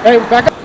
Hey, back up.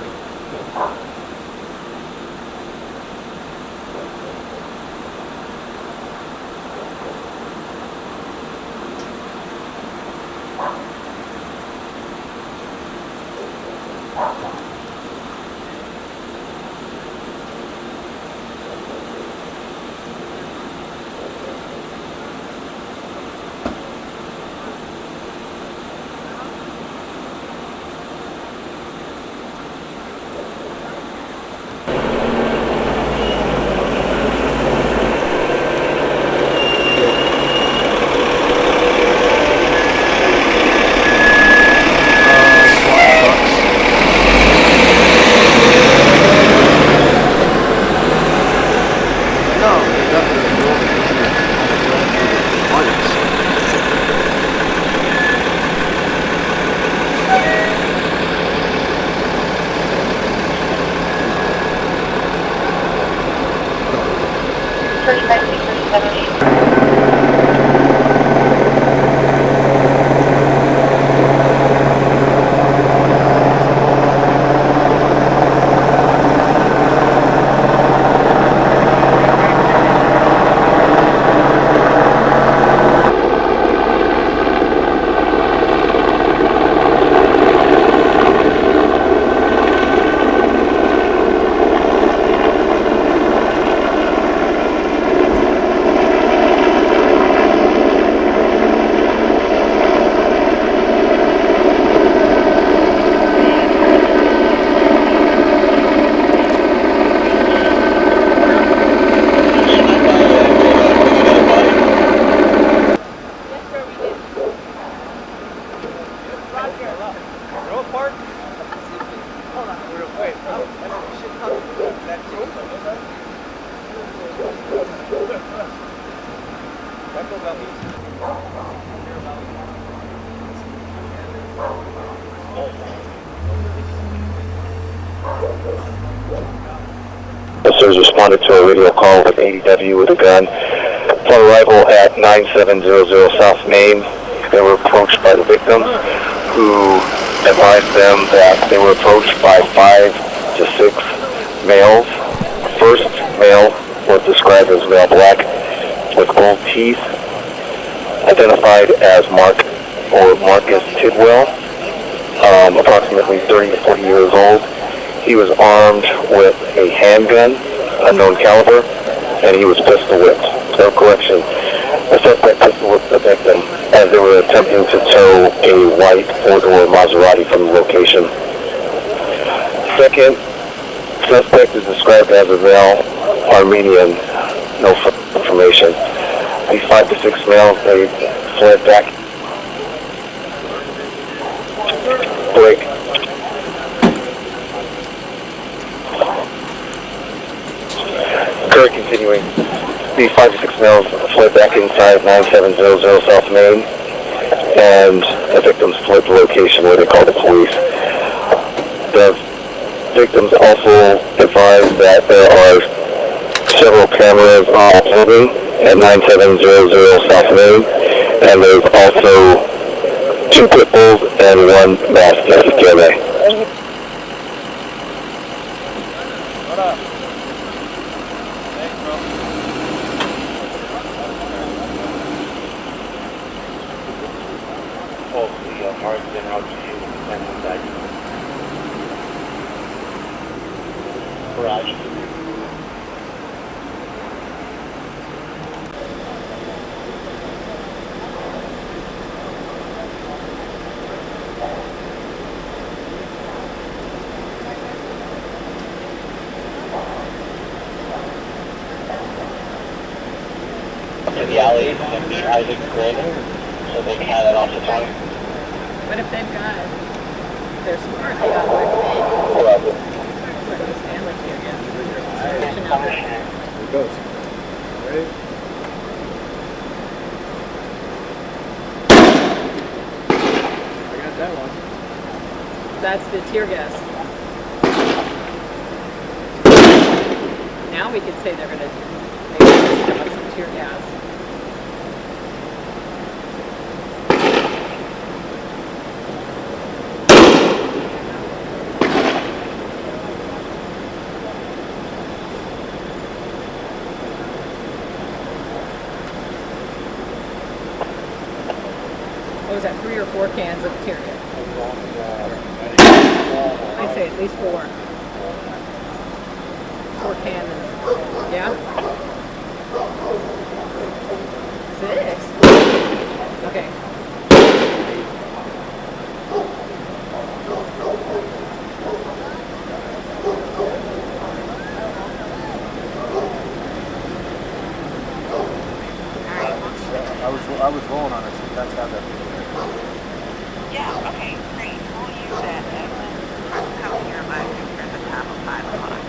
Officers responded to a radio call with ADW with a gun. Upon arrival at 9700 South Main, they were approached by the victims, who advised them that they were approached by 5 to 6 males. First male was described as male black with gold teeth, identified as Marcus Tidwell, approximately 30 to 40 years old. He was armed with a handgun, unknown caliber, and he was pistol whipped. No correction. The suspect pistol whipped the victim as they were attempting to tow a white four-door Maserati from the location. Second suspect is described as a male Armenian. No further information. These 5 to 6 males, they fled back. Break. Continuing, these 5 to 6 males fled back inside 9700 South Main, and the victims fled the location where they called the police. The victims also advised that there are several cameras on the building at 9700 South Main, and there's also 2 pit bulls and 1 masked camera. To the alley and meet Isaac Grading, so they can have that off the time. What if they've got, they're smart, they got like Stanley here again. Here it goes. Ready? I got that one. That's the tear gas. Now we could say they're going to make some tear gas. was that 3 or 4 cans of period? I'd say at least 4. 4 cans. Yeah? 6? Okay. I was rolling on it, so that's how that. Yeah, okay, great. We'll use that as come here by at the top of 5 o'clock.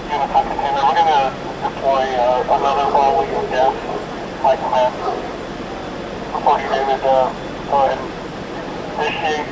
We're going to deploy another volley of gas, high command. Before you David, go ahead and initiate.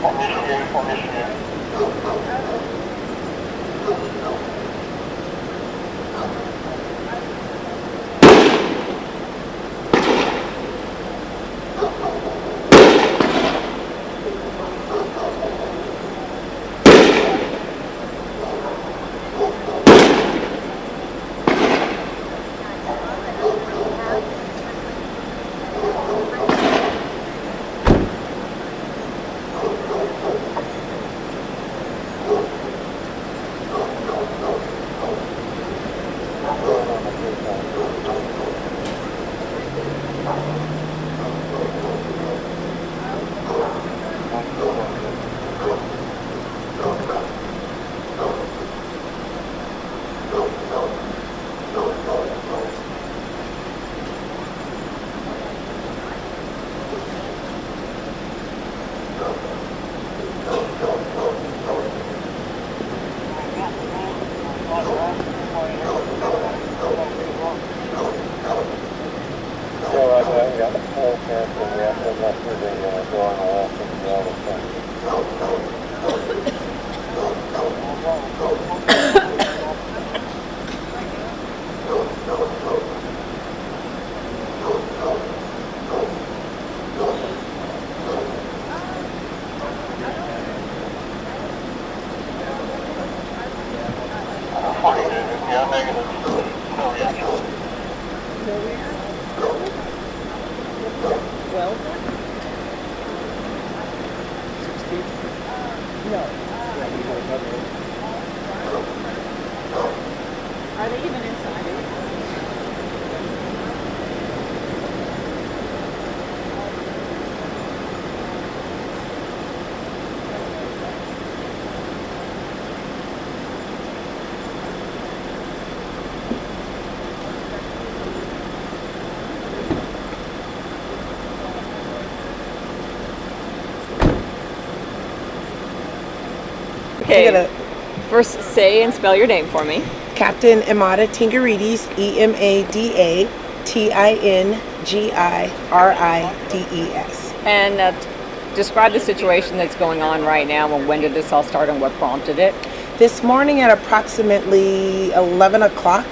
Are they even inside? Okay, first say and spell your name for me. Captain Amada Tingarides, EMADA-TINGIRIDES. And describe the situation that's going on right now, and when did this all start and what prompted it? This morning at approximately 11 o'clock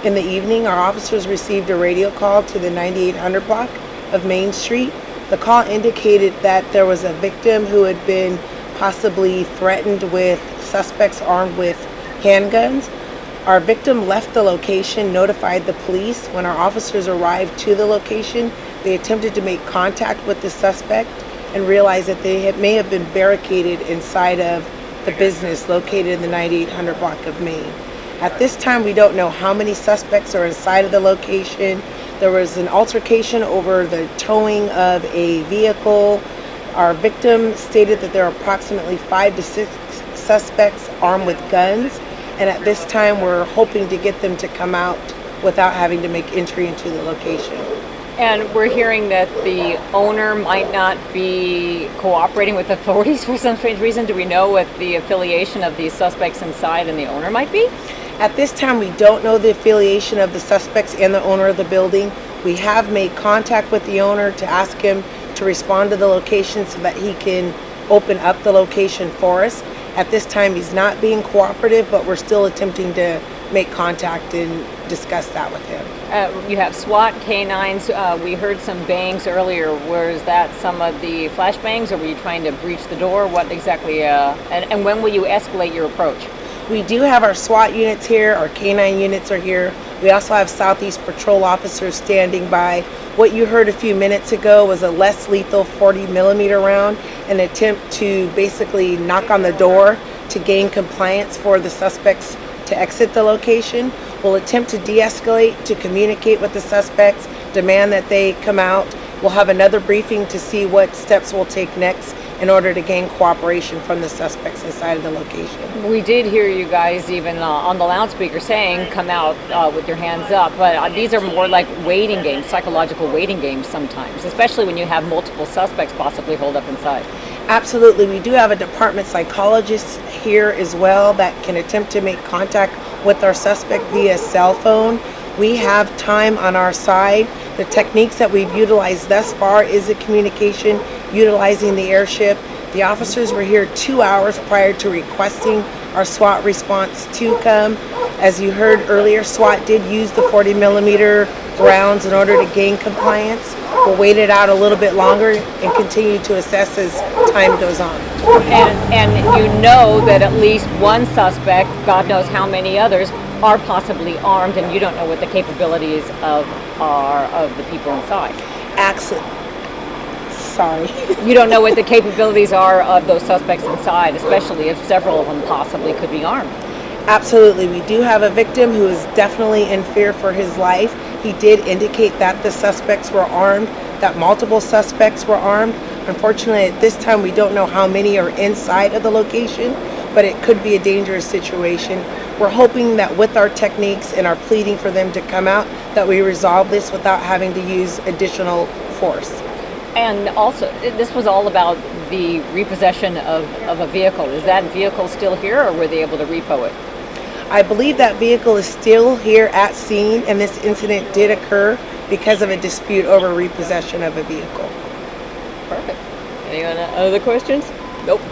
in the evening, our officers received a radio call to the 9800 block of Main Street. The call indicated that there was a victim who had been possibly threatened with suspects armed with handguns. Our victim left the location, notified the police. When our officers arrived to the location, they attempted to make contact with the suspect and realized that they may have been barricaded inside of the business located in the 9800 block of Main. At this time, we don't know how many suspects are inside of the location. There was an altercation over the towing of a vehicle. Our victim stated that there are approximately 5 to 6 suspects armed with guns, and at this time we're hoping to get them to come out without having to make entry into the location. And we're hearing that the owner might not be cooperating with authorities for some strange reason. Do we know what the affiliation of the suspects inside and the owner might be? At this time, we don't know the affiliation of the suspects and the owner of the building. We have made contact with the owner to ask him to respond to the location so that he can open up the location for us. At this time, he's not being cooperative, but we're still attempting to make contact and discuss that with him. You have SWAT, canines. We heard some bangs earlier. Was that some of the flashbangs, or were you trying to breach the door? What exactly? And when will you escalate your approach? We do have our SWAT units here, our canine units are here. We also have Southeast Patrol officers standing by. What you heard a few minutes ago was a less lethal 40 millimeter round, an attempt to basically knock on the door to gain compliance for the suspects to exit the location. We'll attempt to de-escalate, to communicate with the suspects, demand that they come out. We'll have another briefing to see what steps we'll take next in order to gain cooperation from the suspects inside of the location. We did hear you guys even on the loudspeaker saying, come out with your hands up, but these are more like waiting games, psychological waiting games sometimes, especially when you have multiple suspects possibly holed up inside. Absolutely. We do have a department psychologist here as well that can attempt to make contact with our suspect via cell phone. We have time on our side. The techniques that we've utilized thus far is a communication utilizing the airship. The officers were here 2 hours prior to requesting our SWAT response to come. As you heard earlier, SWAT did use the 40 millimeter rounds in order to gain compliance. We'll wait it out a little bit longer and continue to assess as time goes on. And you know that at least one suspect, God knows how many others, are possibly armed, and you don't know what the capabilities of the people inside. Sorry. You don't know what the capabilities are of those suspects inside, especially if several of them possibly could be armed. Absolutely. We do have a victim who is definitely in fear for his life. He did indicate that the suspects were armed, that multiple suspects were armed. Unfortunately, at this time, we don't know how many are inside of the location, but it could be a dangerous situation. We're hoping that with our techniques and our pleading for them to come out, that we resolve this without having to use additional force. And also, this was all about the repossession of a vehicle. Is that vehicle still here, or were they able to repo it? I believe that vehicle is still here at scene, and this incident did occur because of a dispute over repossession of a vehicle. Perfect. Anyone other questions?